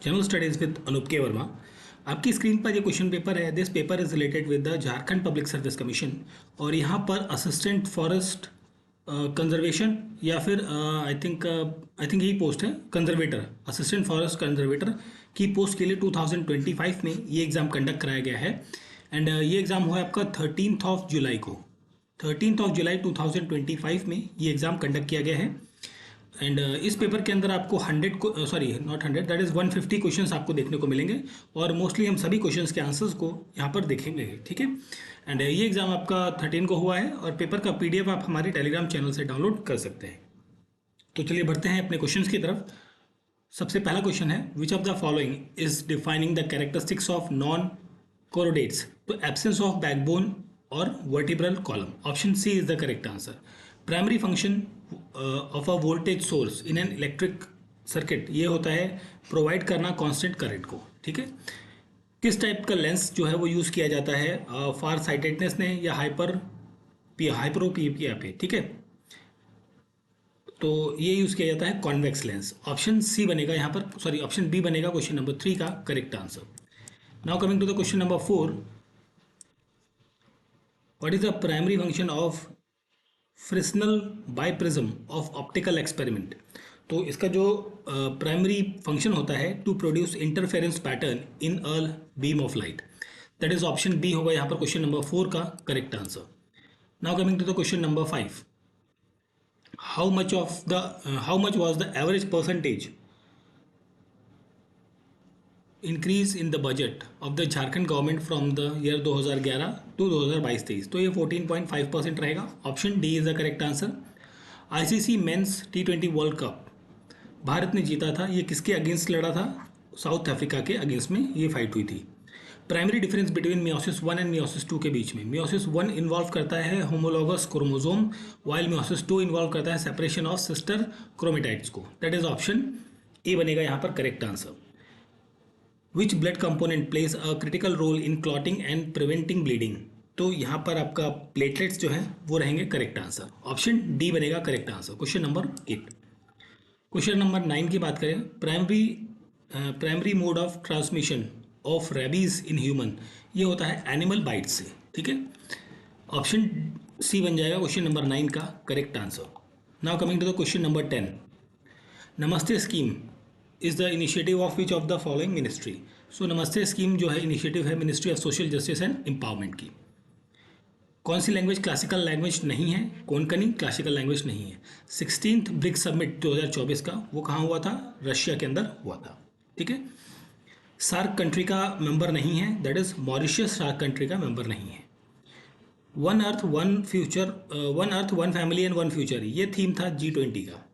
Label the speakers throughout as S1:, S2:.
S1: General studies with Anoop के वर्मा। आपकी screen पर ये क्वेश्चन पेपर है। This paper is related with the Jharkhand public service commission और यहाँ पर असिस्टेंट फॉरेस्ट कंजर्वेशन या फिर आई थिंक यही पोस्ट है, कंजर्वेटर, असिस्टेंट फॉरेस्ट कंजर्वेटर की पोस्ट के लिए 2025 में ये एग्ज़ाम कंडक्ट कराया गया है। एंड ये एग्ज़ाम हुआ है आपका 13 जुलाई को। 13 जुलाई 2025 में ये एग्ज़ाम कंडक्ट किया गया है। एंड इस पेपर के अंदर आपको 100 को sorry not 100 that is 150 questions आपको देखने को मिलेंगे और मोस्टली हम सभी क्वेश्चंस के आंसर्स को यहाँ पर देखेंगे, ठीक है। एंड ये एग्ज़ाम आपका 13 को हुआ है और पेपर का पीडीएफ आप हमारे टेलीग्राम चैनल से डाउनलोड कर सकते हैं। तो चलिए बढ़ते हैं अपने क्वेश्चंस की तरफ। सबसे पहला क्वेश्चन है, which of the following is defining the characteristics of non chordates. तो एब्सेंस ऑफ बैकबोन और vertebral column. Option C is the correct answer. Primary function of a voltage source in an electric circuit, ये होता है provide करना constant current को, ठीक है। किस टाइप का लेंस जो है वो यूज़ किया जाता है फार साइटेडनेस ने या हाइपरोपिया पे, ठीक है। तो ये यूज़ किया जाता है कॉन्वेक्स लेंस। ऑप्शन सी बनेगा यहाँ पर, सॉरी ऑप्शन बी बनेगा क्वेश्चन नंबर 3 का correct answer. Now coming to the question number 4, what is the primary function of fresnel biprism of optical experiment. तो इसका जो प्राइमरी फंक्शन होता है to produce interference pattern in a beam of light, that is option B होगा यहाँ पर question number 4 का correct answer. Now coming to the question number 5, how much was the average percentage increase in the budget of the Jharkhand government from the year 2011 to 2022-23। तो ये 14.5% रहेगा। Option D is the correct answer. ICC men's T20 world cup Bharat ने जीता था, ये किसके against लड़ा था? साउथ अफ्रीका के अगेंस्ट में ये फाइट हुई थी। Primary difference between meiosis 1 and meiosis 2 के बीच में, मियोसिस 1 इन्वॉल्व करता है homologous chromosome, while meiosis 2 involve करता है सेपरेशन ऑफ सिस्टर क्रोमेटाइड्स को। दैट इज ऑप्शन ए बनेगा यहाँ पर correct answer. Which blood component plays a critical role in clotting and preventing bleeding. तो यहाँ पर आपका प्लेटलेट्स जो है वो रहेंगे करेक्ट आंसर। ऑप्शन डी बनेगा correct answer question number 8। Question number 9 की बात करें, primary mode of transmission of rabies in human, ये होता है एनिमल बाइट से, ठीक है। ऑप्शन सी बन जाएगा क्वेश्चन नंबर 9 का correct answer. Now coming to the question number 10, Namaste scheme is the initiative of which of the following ministry. So Namaste scheme जो है इनिशिएटिव है ministry of social justice and empowerment की। कौन सी language classical language नहीं है? Konkani classical language नहीं है। 16th BRICS summit 2024 का वो कहाँ हुआ था? रशिया के अंदर हुआ था, ठीक है। सार्क कंट्री का मेंबर नहीं है, that is Mauritius SAARC country का मेंबर नहीं है। One earth one future, one earth one family and one future, ये थीम था G20 का।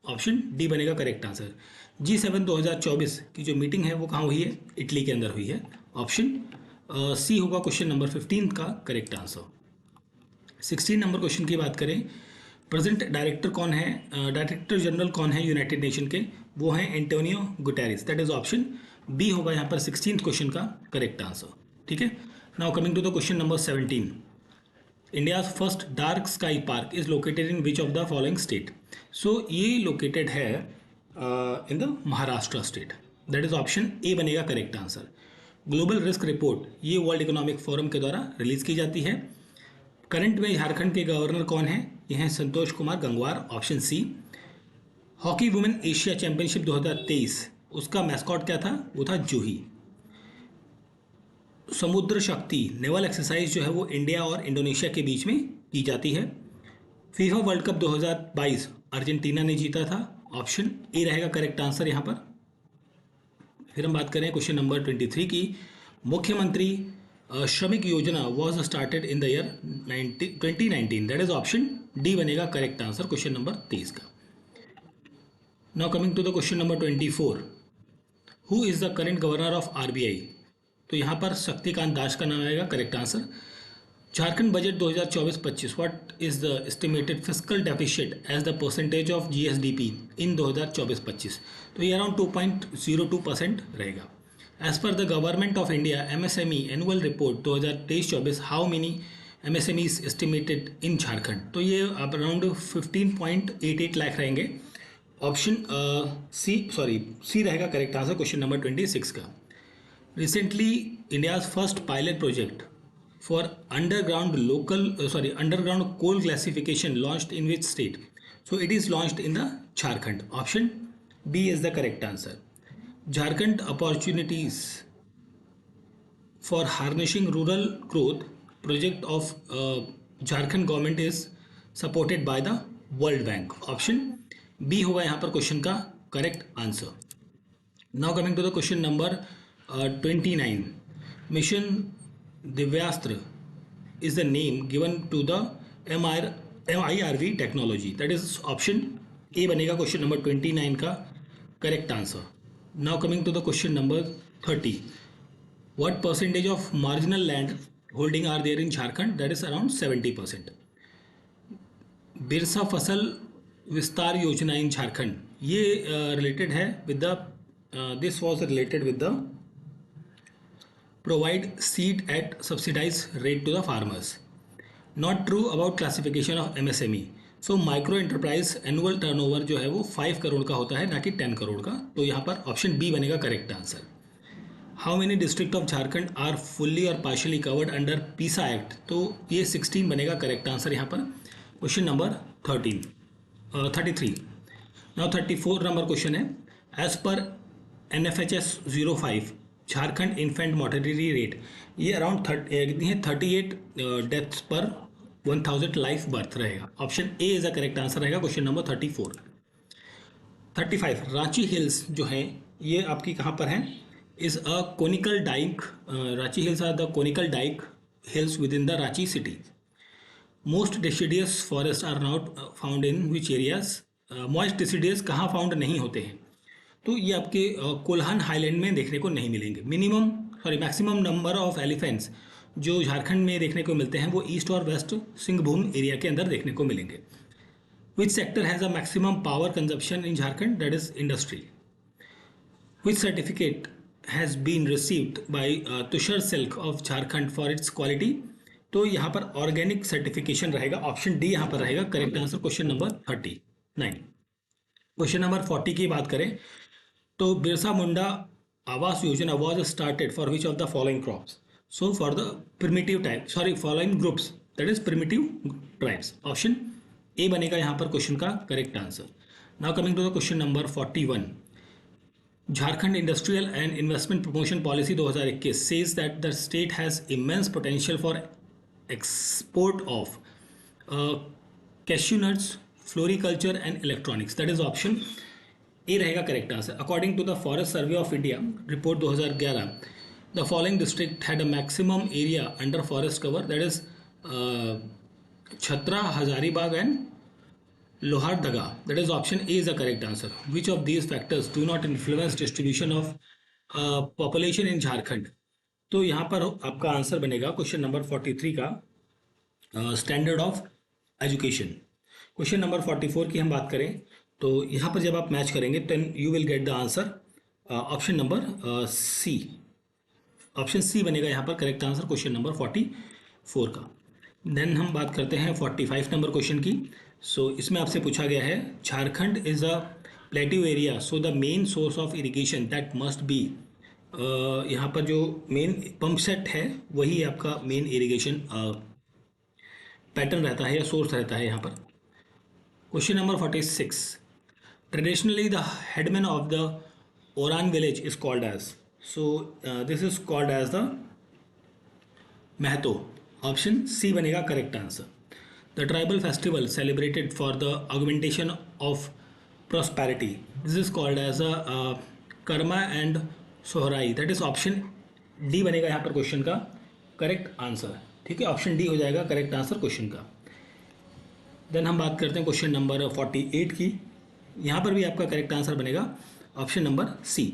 S1: ऑप्शन डी बनेगा करेक्ट आंसर। G7 2024 की जो मीटिंग है वो कहाँ हुई है? इटली के अंदर हुई है। ऑप्शन सी होगा क्वेश्चन नंबर 15 का करेक्ट आंसर। 16 नंबर क्वेश्चन की बात करें, प्रेजेंट डायरेक्टर कौन है, डायरेक्टर जनरल कौन है यूनाइटेड नेशन के? वो हैं Antonio Guterres. That is option B होगा यहाँ पर 16th क्वेश्चन का करेक्ट आंसर, ठीक है। Now coming to the question number 17, India first dark sky park is located in which of the following state. So ये लोकेटेड है in the Maharashtra state, that is option A बनेगा correct answer. Global risk report ये world economic forum के द्वारा release की जाती है। Current में झारखंड के गवर्नर कौन है? ये हैं Santosh Kumar Gangwar. Option C. Hockey women Asia championship 2023 उसका मैस्कॉट क्या था? वो था जूही। समुद्र शक्ति नेवल एक्सरसाइज जो है वो इंडिया और इंडोनेशिया के बीच में की जाती है। फीफा वर्ल्ड कप 2022 अर्जेंटीना ने जीता था। ऑप्शन ए रहेगा करेक्ट आंसर यहाँ पर। फिर हम बात करें क्वेश्चन नंबर 23 की, Mukhyamantri Shramik Yojana was started in the year 2019, that is option D बनेगा करेक्ट आंसर क्वेश्चन नंबर 23 का। Now coming to the question number 24, who is the current governor of RBI। तो यहाँ पर शक्तिकांत दास का नाम आएगा correct answer. Jharkhand budget 2024-25, what is the estimated fiscal deficit as the percentage of GSDP in 2024-25। तो ये around 2.02% रहेगा। As per the government of India MSME annual report 2023-24, how many MSMEs estimated इन झारखंड। तो ये अराउंड 15.88 लाख रहेंगे ऑप्शन सी रहेगा correct answer question number 26 का। Recently India's first pilot project for underground coal classification launched in which state? So it is launched in the Jharkhand. Option B is the correct answer. Jharkhand opportunities for harnessing rural growth project of Jharkhand government is supported by the World Bank. Option B होगा यहाँ पर question का correct answer. Now coming to the question number 29। Mission Divyastra is the name given to the MIRV technology, that is option A बनेगा question number 29 का correct answer. Now coming to the question number 30। What percentage of marginal land holding are there in Jharkhand? That is around 70%. Birsa Fasal Vistar Yojana in Jharkhand, ये related है with the this was related with the provide seed at subsidize rate to the farmers. Not true about classification of MSME। So micro enterprise annual turnover जो है वो 5 करोड़ का होता है, ना कि 10 करोड़ का। तो यहाँ पर ऑप्शन बी बनेगा correct answer. How many district of Jharkhand are fully और partially covered under PESA act? तो ये 16 बनेगा करेक्ट आंसर यहाँ पर question number 33। Now 34 number question है। As per NFHS 05 Jharkhand infant mortality rate, ये अराउंड कितनी है 38 डेथ्स पर 1000 लाइफ बर्थ रहेगा। Option A is the correct answer रहेगा क्वेश्चन नंबर 34। 35 रांची हिल्स जो है ये आपकी कहाँ पर है? is a conical dike. Ranchi hills are the conical dike hills within the Ranchi city. Most deciduous forests are not found in which areas? Moist deciduous कहाँ found नहीं होते हैं? तो ये आपके कोल्हान हाईलैंड में देखने को नहीं मिलेंगे। मैक्सिमम नंबर ऑफ एलिफेंट्स जो झारखंड में देखने को मिलते हैं वो ईस्ट और वेस्ट सिंहभूम एरिया के अंदर देखने को मिलेंगे। Which sector has a maximum power consumption in Jharkhand? That is industry. Which certificate has been received by Tushar silk of Jharkhand for its quality? तो यहाँ पर ऑर्गेनिक सर्टिफिकेशन रहेगा। ऑप्शन डी यहाँ पर रहेगा correct answer question number 39। Question number 40 की बात करें तो Birsa Munda Awas Yojana was started for which of the following crops? So for the following groups, that is primitive tribes. Option A बनेगा यहाँ पर क्वेश्चन का correct answer. Now coming to the question number 41। Jharkhand industrial and investment promotion policy 2021 says that the state has immense potential for export of cashew nuts, floriculture and electronics. That is option A रहेगा correct answer. According to the Forest Survey of India report 2011, the following district had a maximum area under forest cover, that is Chhatra, Hazaribagh and Lohardaga. That is option A is the correct answer. Which of these factors do not influence distribution of population in Jharkhand? तो यहाँ पर आपका answer बनेगा question number 43 का standard of education. Question number 44 की हम बात करें तो यहाँ पर जब आप मैच करेंगे then you will get the answer option number C. Option C बनेगा यहाँ पर करेक्ट आंसर क्वेश्चन नंबर 44 का। देन हम बात करते हैं 45 नंबर क्वेश्चन की। सो इसमें आपसे पूछा गया है Jharkhand is a plateau area, so the main source of irrigation that must be, यहाँ पर जो मेन पंप सेट है वही आपका मेन इरिगेशन पैटर्न रहता है या सोर्स रहता है यहाँ पर। Question number 46। Traditionally the headman of the Oraon village is called as, so this is called as the Mahto. Option C बनेगा correct answer. The tribal festival celebrated for the augmentation of prosperity, this is called as a karma and sohrai, that is option D बनेगा यहाँ पर question का correct answer. ठीक है, option D हो जाएगा correct answer question का। Then हम बात करते हैं क्वेश्चन नंबर 48 की। यहाँ पर भी आपका करेक्ट आंसर बनेगा ऑप्शन नंबर सी।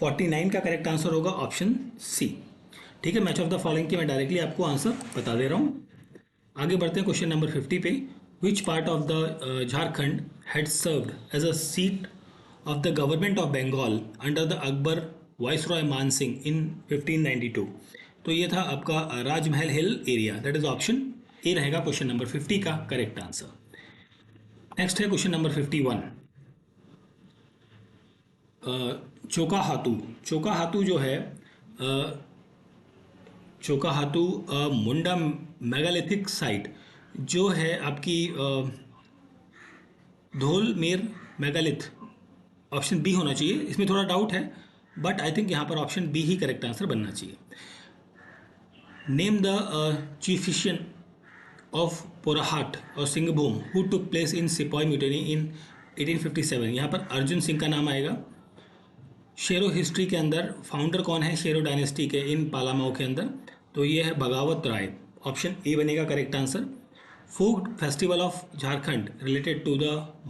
S1: 49 का करेक्ट आंसर होगा ऑप्शन सी। ठीक है, मैच ऑफ द फॉलोइंग की मैं डायरेक्टली आपको आंसर बता दे रहा हूँ। आगे बढ़ते हैं क्वेश्चन नंबर 50 पे। Which part of the Jharkhand had served as a seat of the government of Bengal under the Akbar viceroy Man Singh in 1592? तो ये था आपका Rajmahal hill area, that is option A रहेगा क्वेश्चन नंबर 50 का करेक्ट आंसर। नेक्स्ट है question number 51। Chokahatu, Chokahatu जो है Chokahatu Munda megalithic site जो है आपकी धोल मेर मेगालिथ, ऑप्शन बी होना चाहिए। इसमें थोड़ा डाउट है बट आई थिंक यहाँ पर ऑप्शन बी ही करेक्ट आंसर बनना चाहिए। नेम द chieftain of पोराहाट और Singhbhum who took place in सिपाही म्यूटनी इन 1857। यहाँ पर अर्जुन सिंह का नाम आएगा। शेरो हिस्ट्री के अंदर फाउंडर कौन है शेरो डायनेस्टी के इन पालामाओ के अंदर, तो ये है बगावत राय, ऑप्शन ए बनेगा correct answer. Folk festival of Jharkhand related to the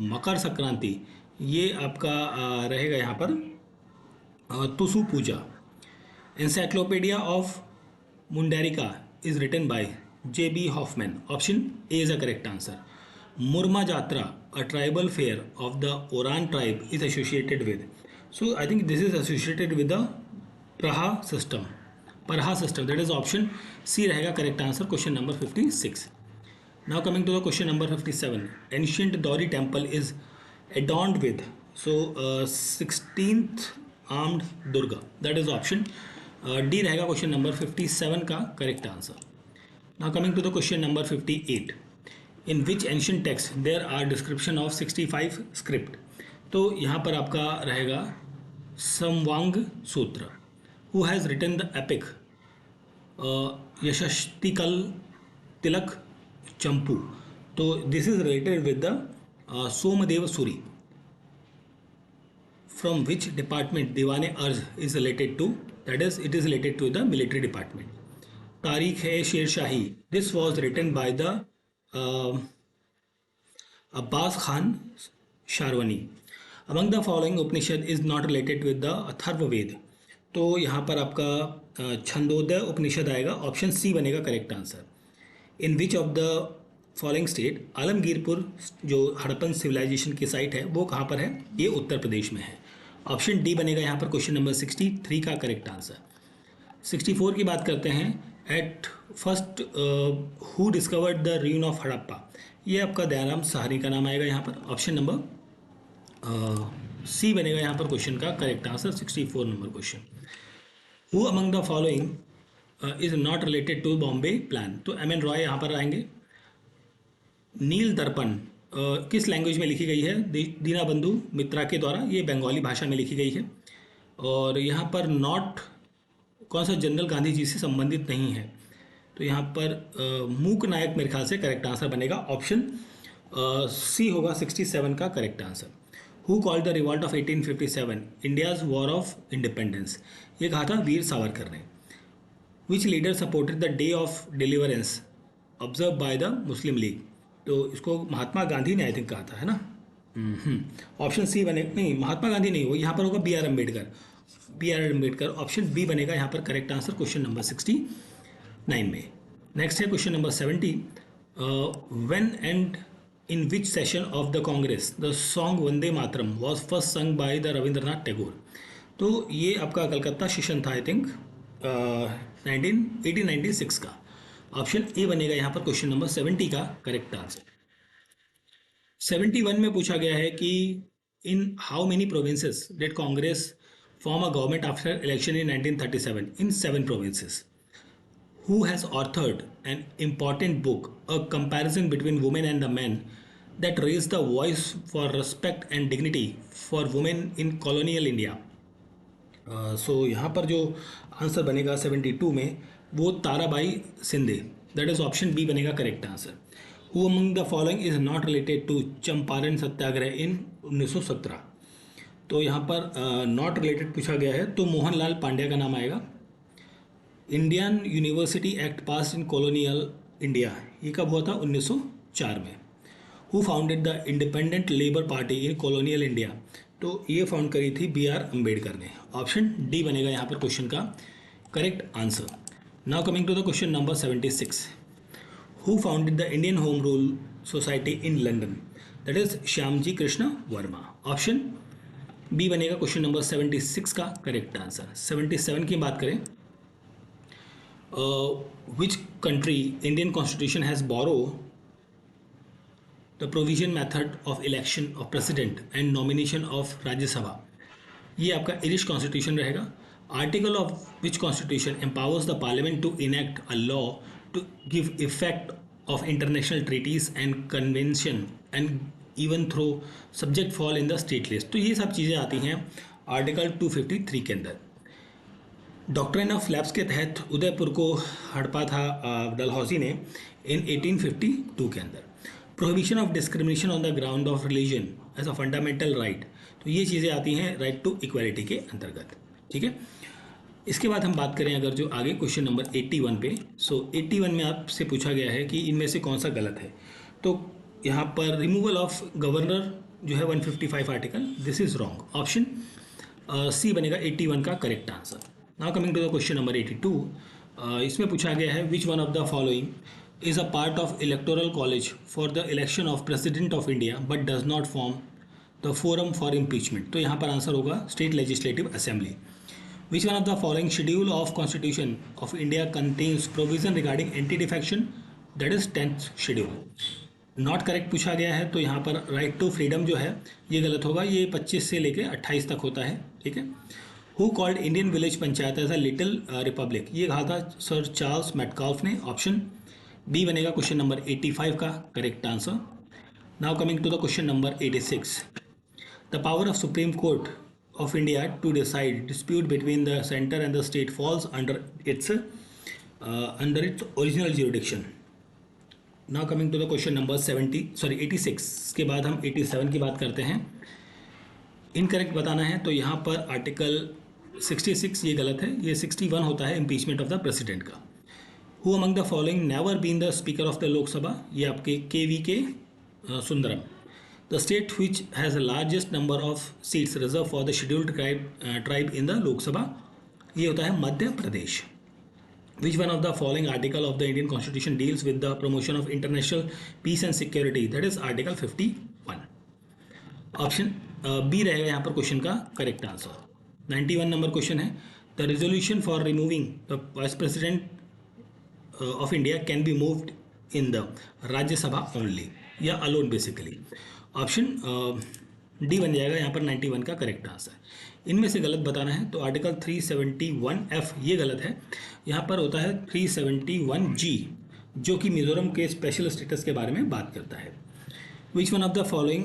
S1: Makar Sankranti, ये आपका रहेगा यहाँ पर Tusu Puja. Encyclopedia of Mundarica is written by J.B. Hoffman, option A is a correct answer. Murma Jatra, a tribal fair of the Oraon tribe is associated with, so I think this is associated with the Parha system, Parha system, that is option C रहेगा correct answer question number 56। Now coming to the question number 57, ancient Dauri temple is adorned with, so 16th armed durga, that is option D रहेगा question number 57 का correct answer. Now coming to the question number 58, in which ancient text there are description of 65 script, तो यहाँ पर आपका रहेगा Samavanga Sutra. Who has written the epic Yashastilak Tilak Champu, तो this is related with the Somdev Suri. From which department Diwane Arz is related to, that is it is related to the military department. Tarikh है शेरशाही, this was written by the Abbas Khan Sherwani. Among the following Upanishad is not related with the Atharvaveda, तो यहाँ पर आपका छंदोदय उपनिषद आएगा, option C बनेगा correct answer. In which of the following state, Alamgirpur जो Harappan civilisation की site है वो कहाँ पर है, ये उत्तर प्रदेश में है, ऑप्शन डी बनेगा यहाँ पर क्वेश्चन नंबर 63 का करेक्ट आंसर। 64 की बात करते हैं, at first who discovered the ruin of Harappa, ये आपका दयाराम सहानी का नाम आएगा यहाँ पर, ऑप्शन नंबर सी बनेगा यहाँ पर क्वेश्चन का correct answer 64 number question. Who among the following is not related to Bombay plan, तो एम एन रॉय यहाँ पर आएंगे। नील दर्पण किस लैंग्वेज में लिखी गई है, दीनाबंधु मित्रा के द्वारा, ये बंगाली भाषा में लिखी गई है। और यहाँ पर नॉट कौन सा जनरल गांधी जी से संबंधित नहीं है, तो यहाँ पर मूक नायक मेरे ख्याल से करेक्ट आंसर बनेगा, ऑप्शन सी होगा 67 का correct answer. Who called the revolt of 1857 India's war of independence, ये कहा था वीर सावरकर ने। Which leader supported the day of deliverance observe by the Muslim League, तो इसको महात्मा गांधी ने आई थिंक कहा था, है ना। ऑप्शन सी बने, नहीं महात्मा गांधी नहीं, वो यहाँ पर होगा B R Ambedkar, option B बनेगा यहाँ पर करेक्ट आंसर क्वेश्चन नंबर 69 में। नेक्स्ट है question number 70, when and in which session of the Congress the song Vande Mataram was first sung by the Rabindranath Tagore, तो ये आपका कलकत्ता सेशन था आई थिंक 1896 का, ऑप्शन ए बनेगा यहाँ पर क्वेश्चन नंबर 70 का करेक्ट आंसर। 71 में पूछा गया है कि in how many provinces did Congress form a government after election in 1937, in 7 provinces. Who has authored an important book, a comparison between women and the man that raise the voice for respect and dignity for women in colonial India, so यहाँ पर जो answer बनेगा 72 में वो Tarabai Shinde, that is option B बनेगा correct answer. Who among the following is not related to Champaran सत्याग्रह इन 1917, तो यहाँ पर नॉट रिलेटेड पूछा गया है तो मोहनलाल पांड्या का नाम आएगा। इंडियन यूनिवर्सिटी एक्ट पास इन कॉलोनियल इंडिया, ये कब हुआ था, 1904 में। Who founded the independent labour party in colonial India, तो ये फाउंड करी थी बी आर अम्बेडकर ने, ऑप्शन डी बनेगा यहाँ पर क्वेश्चन का correct answer. Now coming to the question number 76, who founded the Indian Home Rule Society in London, that is Shyamji Krishna Varma, option B बनेगा क्वेश्चन नंबर 76 का करेक्ट आंसर। 77 की बात करें, which country Indian constitution has borrow the provision method of election of president and nomination of Rajya Sabha, ये आपका English constitution रहेगा। Article of which constitution empowers the parliament to enact a law to give effect of international treaties and convention and even through subject fall in the state list. तो ये सब चीज़ें आती हैं article 253 के अंदर। Doctrine of lapse के तहत उदयपुर को हड़पा था डलहौजी ने इन 1852 के अंदर। Prohibition of discrimination on the ground of religion as a fundamental right, तो ये चीज़ें आती हैं राइट टू इक्वालिटी के अंतर्गत। ठीक है, इसके बाद हम बात करें अगर जो आगे क्वेश्चन नंबर 81 पे, सो 81 में आपसे पूछा गया है कि इनमें से कौन सा गलत है। तो यहाँ पर रिमूवल ऑफ गवर्नर जो है 155 article, this is wrong. Option C बनेगा 81 का correct answer. Now coming to the question number 82, इसमें पूछा गया है which one of the following is a part of electoral college for the election of president of India but does not form the forum for impeachment. तो यहाँ पर answer होगा state legislative assembly. Which one of the following schedule of Constitution of India contains provision regarding anti-defection? That is 10th schedule. Not correct पूछा गया है, तो यहाँ पर राइट टू फ्रीडम जो है ये गलत होगा। ये 25 से लेके 28 तक होता है। ठीक है, who called Indian village panchayat as a little republic, ये कहा था सर चार्ल्स मेटकाल्फ ने। ऑप्शन बी बनेगा क्वेश्चन नंबर 85 का correct answer. Now coming to the question number 86, the power of supreme court of India to decide dispute between the center and the state falls under its original jurisdiction. Now coming to the question number 86 के बाद हम 87 की बात करते हैं। Incorrect बताना है, तो यहाँ पर आर्टिकल 66 ये गलत है, ये 61 होता है इम्पीचमेंट ऑफ द प्रेसिडेंट का। Who among the following never been the speaker of the Lok Sabha, ये आपके KVK Sundaram. The state which has the largest number of seats reserved for the scheduled tribe in the Lok Sabha, ये होता है Madhya Pradesh. Which one of the following article of the Indian Constitution deals with the promotion of international peace and security? That is Article 51. Option B रहेगा यहाँ पर question का correct answer. 91 number question है, the resolution for removing the vice president of India can be moved in the Rajya Sabha only या alone basically. Option D बन जाएगा यहाँ पर 91 का करेक्ट आंसर। इनमें से गलत बताना है, तो आर्टिकल 371F ये गलत है, यहाँ पर होता है 371G जो कि मिजोरम के स्पेशल स्टेटस के बारे में बात करता है। Which one of the following,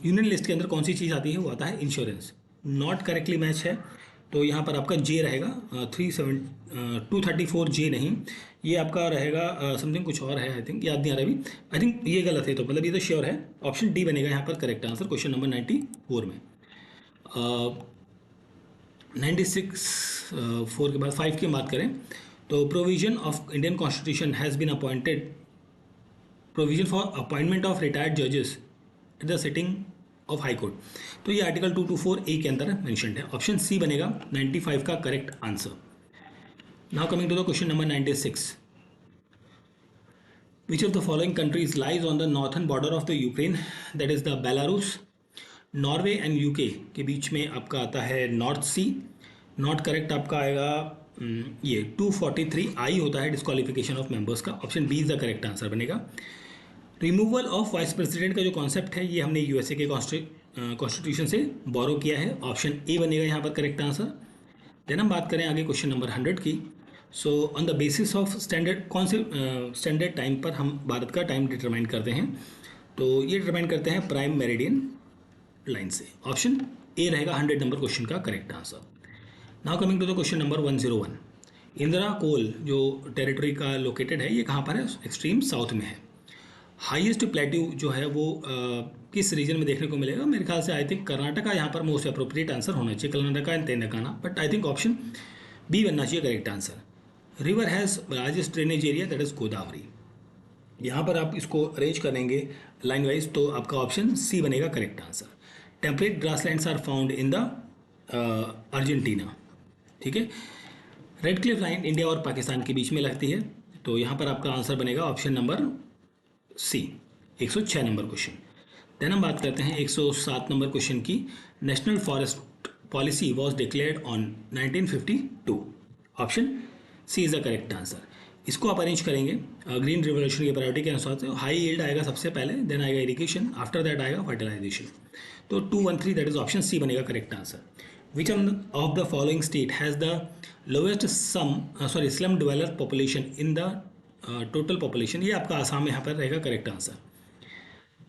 S1: union list के अंदर कौन सी चीज़ आती है, वो आता है इंश्योरेंस। नॉट करेक्टली मैच है, तो यहाँ पर आपका जे रहेगा 234J नहीं, ये आपका रहेगा समथिंग कुछ और है, आई थिंक याद नहीं आ रहा अभी। आई थिंक ये गलत है, तो मतलब ये तो श्योर है। ऑप्शन डी बनेगा यहाँ पर करेक्ट आंसर क्वेश्चन नंबर 94 में। 96 के बाद 5 की बात करें, तो provision of Indian constitution has been appointed, provision for appointment of retired जजेस at the sitting of high court, तो ये आर्टिकल 224A के अंदर मेंशन्ड है। ऑप्शन सी बनेगा 95 का correct answer. Now coming to the question number 96, which of the following countries lies on the northern border of the Ukraine, that is the Belarus. Norway and UK के बीच में आपका आता है north C. Not correct आपका आएगा ये 243I होता है डिस्क्वालिफिकेशन ऑफ मेंबर्स का। Option B is the correct answer बनेगा। रिमूवल ऑफ वाइस प्रेसिडेंट का जो कॉन्सेप्ट है ये हमने USA के कॉन्स्टिट्यूशन से बोरो किया है। ऑप्शन ए बनेगा यहाँ पर करेक्ट आंसर। देन हम बात करें आगे क्वेश्चन नंबर 100 की। So on the basis of standard, कौन से स्टैंडर्ड टाइम पर हम भारत का टाइम डिटरमाइन करते हैं, तो ये डिटरमाइन करते हैं प्राइम मेरिडियन लाइन से। ऑप्शन ए रहेगा 100 नंबर क्वेश्चन का correct answer. Now coming to the question number 101, Indira कोल जो टेरिटरी का लोकेटेड है ये कहाँ पर है, एक्सट्रीम साउथ में है। हाईएस्ट प्लेट्यू जो है वो किस रीजन में देखने को मिलेगा, मेरे ख्याल से आई थिंक कर्नाटका यहाँ पर मोस्ट अप्रोप्रिएट आंसर होना चाहिए, Karnataka and Telangana, but I think option B बनना चाहिए correct answer. River has largest drainage area, that is Godavari. यहाँ पर आप इसको अरेंज करेंगे लाइन वाइज, तो आपका ऑप्शन सी बनेगा correct answer. Temperate grasslands are found in the Argentina. ठीक है, रेड क्लिफ लाइन इंडिया और पाकिस्तान के बीच में लगती है, तो यहाँ पर आपका आंसर बनेगा option number C, 106 number question. Then हम बात करते हैं 107 नंबर क्वेश्चन की। National forest policy was declared on 1952। Option C is the correct answer. इसको आप अरेंज करेंगे ग्रीन रिवोल्यूशन की प्रायोरिटी के अनुसार से। हाई यील्ड आएगा सबसे पहले, देन आएगा इरिगेशन, आफ्टर दैट आएगा फर्टिलाइजेशन। तो 213 दैट इज ऑप्शन सी बनेगा correct answer. Which of the following state has the lowest slum developed population in the total population, ये आपका आसाम में यहाँ पर रहेगा correct answer.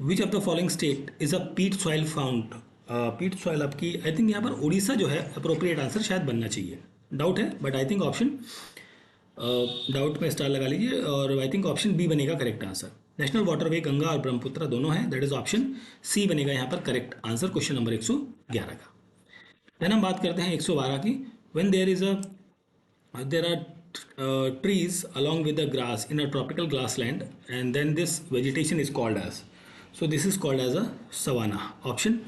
S1: Which of the following state is a पीट soil found, पीट soil आपकी आई थिंक यहाँ पर उड़ीसा जो है अप्रोप्रिएट आंसर शायद बनना चाहिए, डाउट है but I think option doubt में स्टार लगा लीजिए और आई थिंक ऑप्शन बी बनेगा correct answer. National waterway Ganga और ब्रह्मपुत्र दोनों हैं, दैट इज ऑप्शन सी बनेगा यहाँ पर करेक्ट आंसर क्वेश्चन नंबर 111 का। देन हम बात करते हैं 112 की। When there are trees along with the grass in a tropical grassland and then this vegetation is called as, so this is called as a savanna, option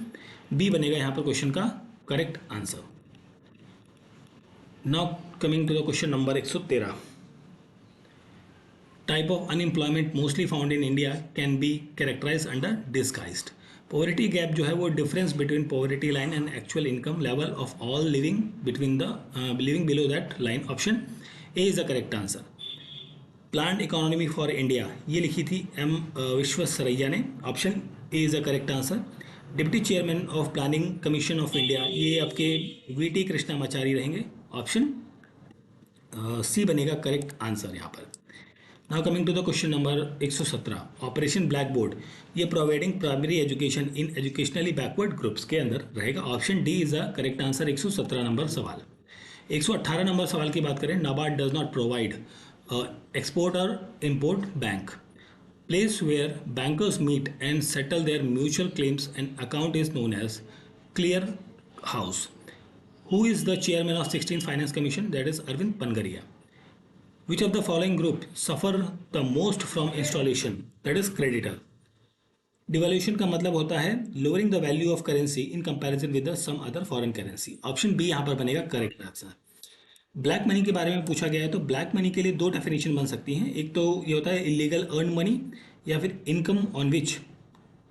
S1: B बनेगा यहाँ पर question का correct answer. Now coming to the question number 113, type of unemployment mostly found in India can be characterize under disguised. Poverty gap जो है वो difference between poverty line and actual income level of all living below that line, option A is the correct answer. Planned economy for India ये लिखी थी M Visvesvaraya ने, option A is the correct answer. Deputy chairman of planning commission of India ये आपके VT Krishnamachari रहेंगे, option C बनेगा correct answer यहाँ पर। Now coming to the question number 117, operation black board ये providing primary education in educationally backward groups के अंदर रहेगा, option D is the correct answer 117 number सवाल। 118 नंबर सवाल की बात करें, NABARD does not provide export और import bank, place where bankers meet and settle their mutual claims and account is known as clear house. Who is the chairman of 16th Finance Commission? That is Arvind Pangaria. Which of the following group suffer the most from installation? That is creditor. Devaluation का मतलब होता है lowering the value of currency in comparison with the some other foreign currency. Option B यहाँ पर बनेगा correct answer. Black money के बारे में पूछा गया है तो ब्लैक मनी के लिए दो डेफिनेशन बन सकती हैं, एक तो ये होता है इलीगल अर्न मनी या फिर income on which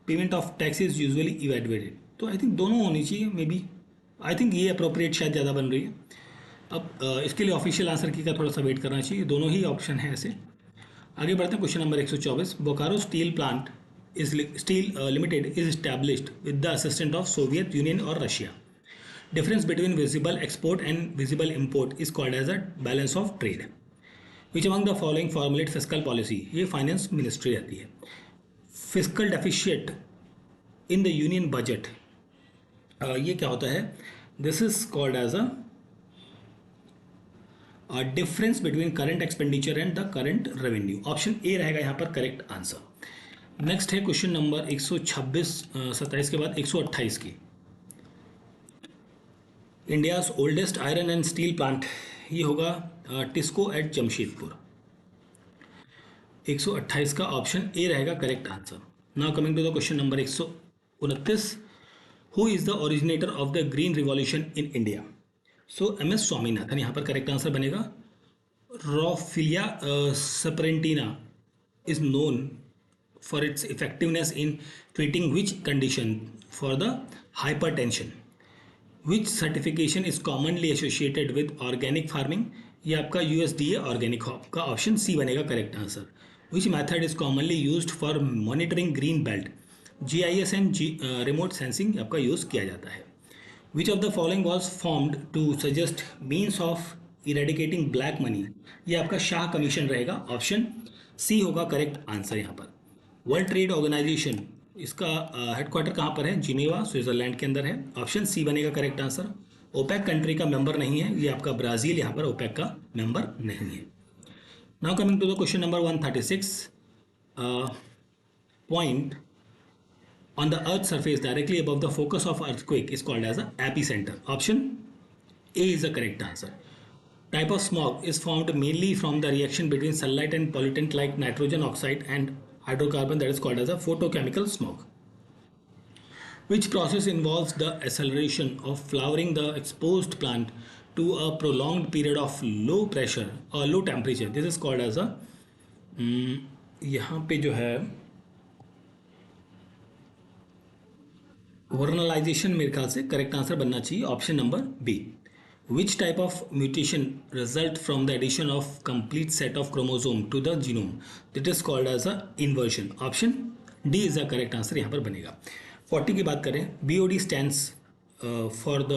S1: payment of tax is usually evaded, तो आई थिंक दोनों होनी चाहिए, मे बी आई थिंक ये अप्रोप्रिएट शायद ज़्यादा बन रही है। अब इसके लिए ऑफिशियल आंसर की का थोड़ा सा वेट करना चाहिए, दोनों ही ऑप्शन है ऐसे। आगे बढ़ते हैं question number 124, Bokaro steel plant steel limited is established with the assistant of Soviet Union और Russia. Difference between visible export and visible import is called as a balance of trade. Which among the following formulate fiscal policy, ये finance ministry रहती है। Fiscal deficit in the union budget, ये क्या होता है, this is called as a difference between current expenditure and the current revenue, option A रहेगा यहाँ पर करेक्ट आंसर। नेक्स्ट है क्वेश्चन नंबर 127 के बाद 128 की। India's oldest iron and steel plant ये होगा टिस्को एट जमशेदपुर, 128 का ऑप्शन ए रहेगा correct answer. Now coming to the question number 129, who is the originator of the green revolution in India? So MS Swaminathan यहाँ पर correct answer बनेगा। Rauwolfia serpentina is known for its effectiveness in treating which condition for the hypertension, which certification is commonly associated with organic farming, ये आपका USDA organic का option C बनेगा correct answer. Which method is commonly used for monitoring green belt, GIS and remote sensing आपका use किया जाता है। Which of the following was formed to suggest means of eradicating black money, ये आपका Shah commission रहेगा, option C होगा correct answer यहाँ पर। वर्ल्ड ट्रेड ऑर्गेनाइजेशन इसका हेडक्वार्टर कहाँ पर है? जिनेवा स्विट्जरलैंड के अंदर है, ऑप्शन सी बनेगा करेक्ट आंसर। ओपेक कंट्री का मेंबर नहीं है, ये आपका ब्राज़ील यहाँ पर ओपेक का मेंबर नहीं है। Now coming to the question number 136, point on the earth's surface directly above the focus of earthquake is called as a epicenter, option A is the correct answer. Type of smog is formed mainly from the reaction between sunlight and pollutant like nitrogen oxide and hydrocarbon, that is called as a photochemical smog. Which process involves the acceleration of flowering the exposed plant to a prolonged period of low pressure or low temperature, this is called as a यहाँ पे जो है vernalization मेरे ख्याल से correct answer बनना चाहिए, option number B. Which type of mutation result from the addition of complete set of chromosome to the genome, that is called as a inversion, option D is the correct answer यहाँ पर बनेगा। 40 की बात करें, BOD stands for the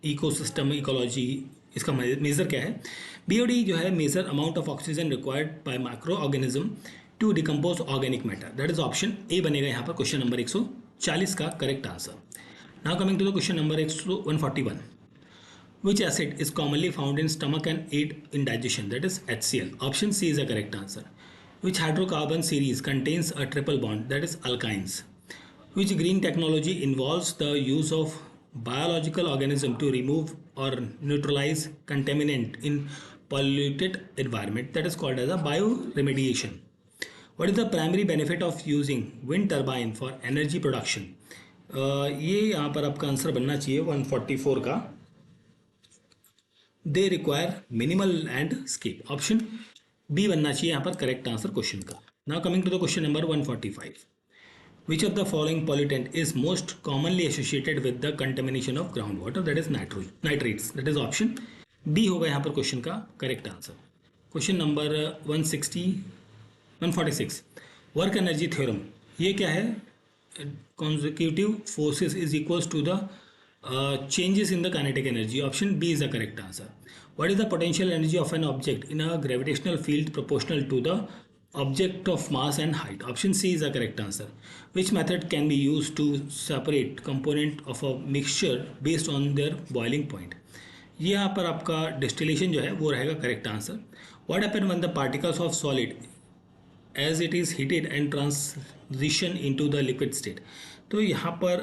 S1: ecosystem ecology, इसका measure क्या है? BOD जो है measure amount of oxygen required by micro organism to decompose organic matter, that is option A बनेगा यहाँ पर क्वेश्चन नंबर 140 का correct answer. Now coming to the question number 141, which acid is commonly found in stomach and aid in digestion, that is HCl, option C is the correct answer। which hydrocarbon series contains a triple bond, that is alkynes? which green technology involves the use of biological organism to remove or neutralize contaminant in polluted environment, that is called as a bioremediation? what is the primary benefit of using wind turbine for energy production? ये यहाँ पर आपका answer बनना चाहिए 144 का, they require minimal landscape, option B बनना चाहिए यहाँ पर करेक्ट आंसर क्वेश्चन का। Now coming to the question number 145, which of the following pollutant is most commonly associated with the contamination of ground water, that is nitrates, that is option B होगा यहाँ पर question का correct answer. Question number 146, work energy theorem, ये क्या है? consecutive forces is equals to the changes in the kinetic energy, option B is the correct answer। what is the potential energy of an object in a gravitational field proportional to the object of mass and height, option C is the correct answer। which method can be used to separate component of a mixture based on their boiling point? ये यहाँ पर आपका distillation जो है वो रहेगा correct answer. what happen when the particles of solid as it is heated and transition into the liquid state? तो यहाँ पर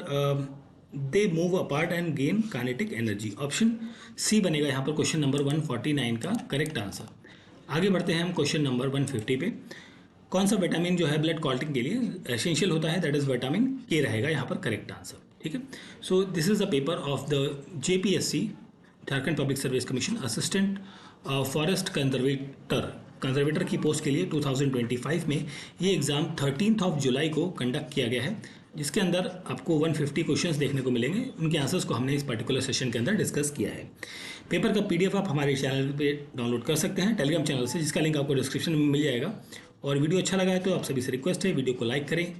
S1: they move apart and gain kinetic energy, option C बनेगा यहाँ पर क्वेश्चन नंबर 149 का करेक्ट आंसर। आगे बढ़ते हैं हम क्वेश्चन नंबर 150 पे। कौन सा विटामिन जो है ब्लड क्लॉटिंग के लिए एसेंशियल होता है, दैट इज विटामिन के रहेगा यहाँ पर करेक्ट आंसर। ठीक है, सो this is the paper of the JPSC, Jharkhand public service commission, assistant forest conservator की पोस्ट के लिए 2025 में ये एग्ज़ाम 13 जुलाई को कंडक्ट किया गया है, जिसके अंदर आपको 150 क्वेश्चंस देखने को मिलेंगे। उनके आंसर्स को हमने इस पर्टिकुलर सेशन के अंदर डिस्कस किया है। पेपर का पीडीएफ आप हमारे चैनल पे डाउनलोड कर सकते हैं टेलीग्राम चैनल से, जिसका लिंक आपको डिस्क्रिप्शन में मिल जाएगा। और वीडियो अच्छा लगा है तो आप सभी से रिक्वेस्ट है वीडियो को लाइक करें,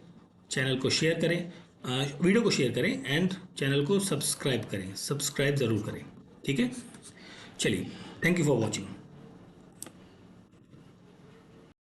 S1: चैनल को शेयर करें, वीडियो को शेयर करें एंड चैनल को सब्सक्राइब करें, सब्सक्राइब ज़रूर करें। ठीक है, चलिए, थैंक यू फॉर वॉचिंग।